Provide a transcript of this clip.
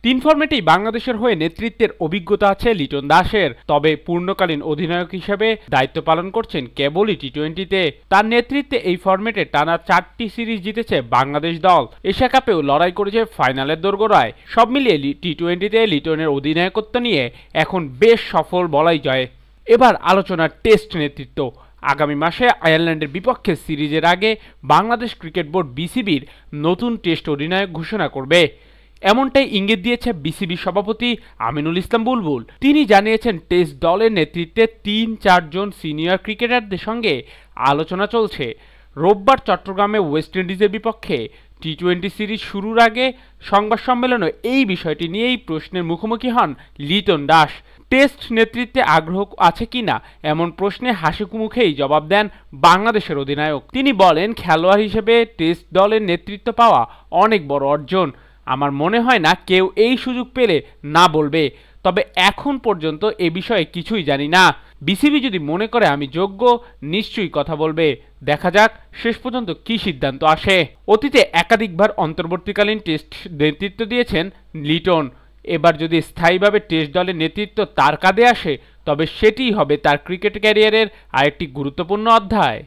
তিন ফরম্যাটেই বাংলাদেশের হয়ে নেতৃত্বের অভিজ্ঞতা আছে লিটন দাসের, তবে পূর্ণকালীন অধিনায়ক হিসেবে দায়িত্ব পালন করছেন কেবলই টি-20-তে। তার নেতৃত্বে এই ফরম্যাটে টানা 4টি সিরিজ জিতেছে বাংলাদেশ দল, এশিয়া কাপেও লড়াই করেছে ফাইনালের দোরগোড়ায়। সব মিলিয়ে টি-20-তে লিটনের অধিনায়কত্ব নিয়ে এখন বেশ সফল বলাই যায়। এবার আলোচনার টেস্ট নেতৃত্ব। আগামী মাসে আয়ারল্যান্ডের বিপক্ষে সিরিজের আগে বাংলাদেশ ক্রিকেট বোর্ড বিসিবির নতুন টেস্ট অধিনায়ক ঘোষণা করবে, এমনটাই ইঙ্গিত দিয়েছে বিসিবি সভাপতি আমিনুল ইসলাম বুলবুল। তিনি জানিয়েছেন টেস্ট দলের নেতৃত্বে 3-4 জন সিনিয়র ক্রিকেটারদের সঙ্গে আলোচনা চলছে। রোববার চট্টগ্রামে ওয়েস্ট ইন্ডিজের বিপক্ষে টি-20 সিরিজ শুরুর আগে সংবাদ সম্মেলনে এই বিষয়টি নিয়েই প্রশ্নের মুখোমুখি হন লিটন দাস। টেস্ট নেতৃত্বে আগ্রহ আছে কিনা এমন প্রশ্নে হাসি মুখেই জবাব দেন বাংলাদেশের অধিনায়ক। তিনি বলেন, খেলোয়াড় হিসেবে টেস্ট দলের নেতৃত্ব পাওয়া অনেক বড় অর্জন। আমার মনে হয় না কেউ এই সুযোগ পেলে না বলবে, তবে এখন পর্যন্ত এ বিষয়ে কিছুই জানি না। বিসিবি যদি মনে করে আমি যোগ্য, নিশ্চয়ই কথা বলবে। দেখা যাক শেষ পর্যন্ত কি সিদ্ধান্ত আসে। অতীতে একাধিকবার অন্তর্বর্তীকালীন টেস্ট নেতৃত্ব দিয়েছেন লিটন। এবার যদি স্থায়ীভাবে টেস্ট দলের নেতৃত্ব তার কাঁধে আসে, তবে সেটিই হবে তার ক্রিকেট ক্যারিয়ারের আরেকটি গুরুত্বপূর্ণ অধ্যায়।